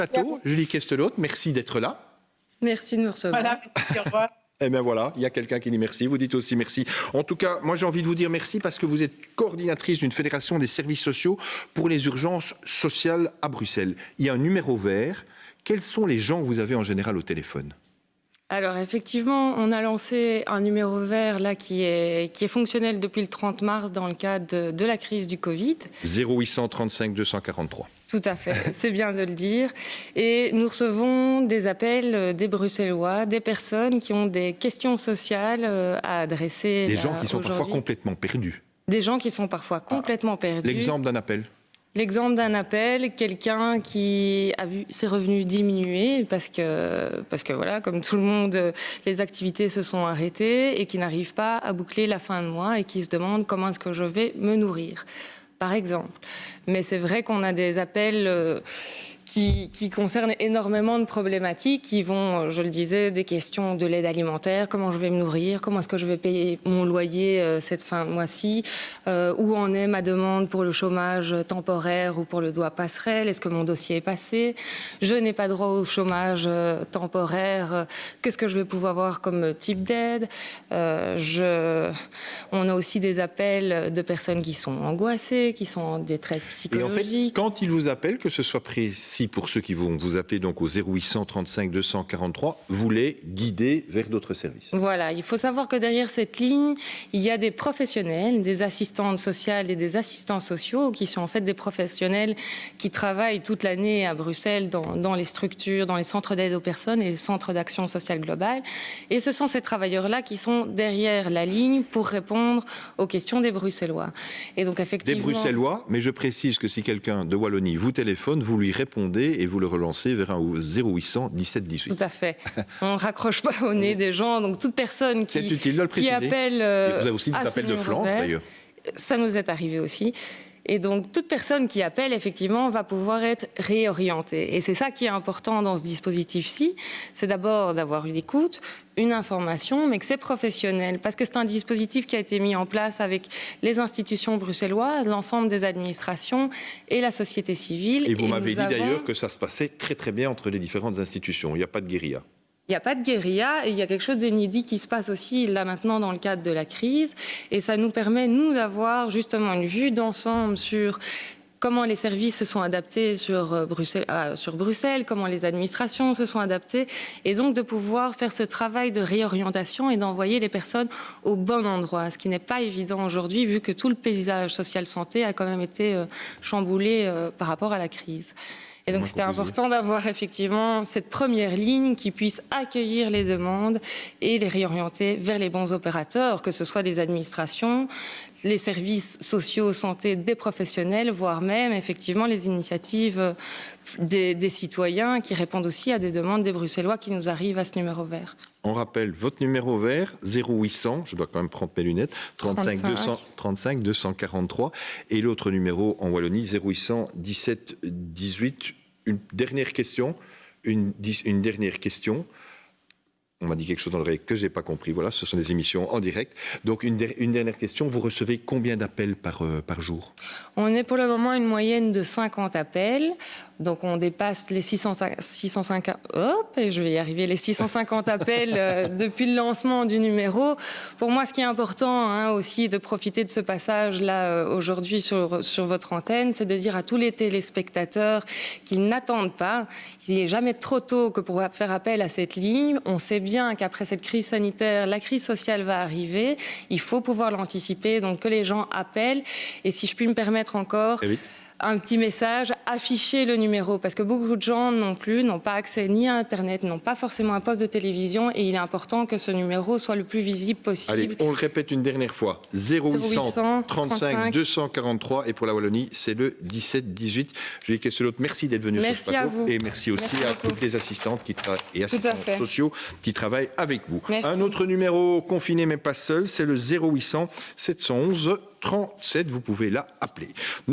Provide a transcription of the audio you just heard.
Pato, Julie Kestelot, merci d'être là. Merci de me recevoir. Voilà, au revoir. Eh bien voilà, il y a quelqu'un qui dit merci, vous dites aussi merci. En tout cas, moi j'ai envie de vous dire merci parce que vous êtes coordinatrice d'une fédération des services sociaux pour les urgences sociales à Bruxelles. Il y a un numéro vert. Quels sont les gens que vous avez en général au téléphone ? Alors effectivement, on a lancé un numéro vert là qui est fonctionnel depuis le 30 mars dans le cadre de la crise du Covid. 0800 35 243. Tout à fait, c'est bien de le dire. Et nous recevons des appels des Bruxellois, des personnes qui ont des questions sociales à adresser. Des gens qui sont parfois complètement perdus. Des gens qui sont parfois complètement perdus. L'exemple d'un appel ? L'exemple d'un appel, quelqu'un qui a vu ses revenus diminuer parce que voilà, comme tout le monde, les activités se sont arrêtées et qui n'arrive pas à boucler la fin de mois et qui se demande comment est-ce que je vais me nourrir, par exemple. Mais c'est vrai qu'on a des appels qui concernent énormément de problématiques qui vont, je le disais, des questions de l'aide alimentaire, comment je vais me nourrir, comment est-ce que je vais payer mon loyer cette fin de mois-ci, où en est ma demande pour le chômage temporaire ou pour le droit passerelle, est-ce que mon dossier est passé, je n'ai pas droit au chômage temporaire, qu'est-ce que je vais pouvoir avoir comme type d'aide, on a aussi des appels de personnes qui sont angoissées, qui sont en détresse psychologique. Et en fait, quand ils vous appellent, que ce soit précis pour ceux qui vont vous appeler donc au 0800 35 243, vous les guidez vers d'autres services. Voilà, il faut savoir que derrière cette ligne, il y a des professionnels, des assistantes sociales et des assistants sociaux qui sont en fait des professionnels qui travaillent toute l'année à Bruxelles dans les structures, dans les centres d'aide aux personnes et les centres d'action sociale globale. Et ce sont ces travailleurs-là qui sont derrière la ligne pour répondre aux questions des Bruxellois. Et donc effectivement... Des Bruxellois, mais je précise que si quelqu'un de Wallonie vous téléphone, vous lui répondez et vous le relancez vers un 0800 17 18. Tout à fait. On ne raccroche pas au nez des gens. Donc toute personne qui appelle... vous avez aussi des appels de flanc, d'ailleurs. Ça nous est arrivé aussi. Et donc, toute personne qui appelle, effectivement, va pouvoir être réorientée. Et c'est ça qui est important dans ce dispositif-ci. C'est d'abord d'avoir une écoute, une information, mais que c'est professionnel. Parce que c'est un dispositif qui a été mis en place avec les institutions bruxelloises, l'ensemble des administrations et la société civile. Et vous m'avez dit d'ailleurs que ça se passait très très bien entre les différentes institutions. Il n'y a pas de guérilla. Il n'y a pas de guérilla et il y a quelque chose d'inédit qui se passe aussi là maintenant dans le cadre de la crise. Et ça nous permet, nous, d'avoir justement une vue d'ensemble sur comment les services se sont adaptés sur Bruxelles, comment les administrations se sont adaptées, et donc de pouvoir faire ce travail de réorientation et d'envoyer les personnes au bon endroit, ce qui n'est pas évident aujourd'hui vu que tout le paysage social-santé a quand même été chamboulé par rapport à la crise. Et donc c'était important d'avoir effectivement cette première ligne qui puisse accueillir les demandes et les réorienter vers les bons opérateurs, que ce soit les administrations, les services sociaux, santé, des professionnels, voire même effectivement les initiatives des citoyens qui répondent aussi à des demandes des Bruxellois qui nous arrivent à ce numéro vert. On rappelle votre numéro vert, 0800, je dois quand même prendre mes lunettes, 35 243, et l'autre numéro en Wallonie, 0800 17 18. Une dernière question. On m'a dit quelque chose dans l'oreille que je n'ai pas compris. Voilà, ce sont des émissions en direct. Donc, une dernière question. Vous recevez combien d'appels par jour ? On est pour le moment une moyenne de 50 appels. Donc, on dépasse les 650... Hop, et je vais y arriver, les 650 appels depuis le lancement du numéro. Pour moi, ce qui est important aussi de profiter de ce passage-là aujourd'hui sur votre antenne, c'est de dire à tous les téléspectateurs qu'ils n'attendent pas. Il n'est jamais trop tôt que pour faire appel à cette ligne. On sait bien qu'après cette crise sanitaire, la crise sociale va arriver. Il faut pouvoir l'anticiper, donc que les gens appellent. Et si je puis me permettre encore... un petit message, affichez le numéro, parce que beaucoup de gens n'ont pas accès ni à Internet, n'ont pas forcément un poste de télévision, et il est important que ce numéro soit le plus visible possible. Allez, on le répète une dernière fois, 0800 35 243, et pour la Wallonie, c'est le 17 18. Julie Kestelot, merci d'être venue sur ce plateau. À vous. Et merci aussi à toutes les assistantes et assistants sociaux qui travaillent avec vous. Merci. Un autre numéro confiné mais pas seul, c'est le 0800 711 37, vous pouvez la appeler.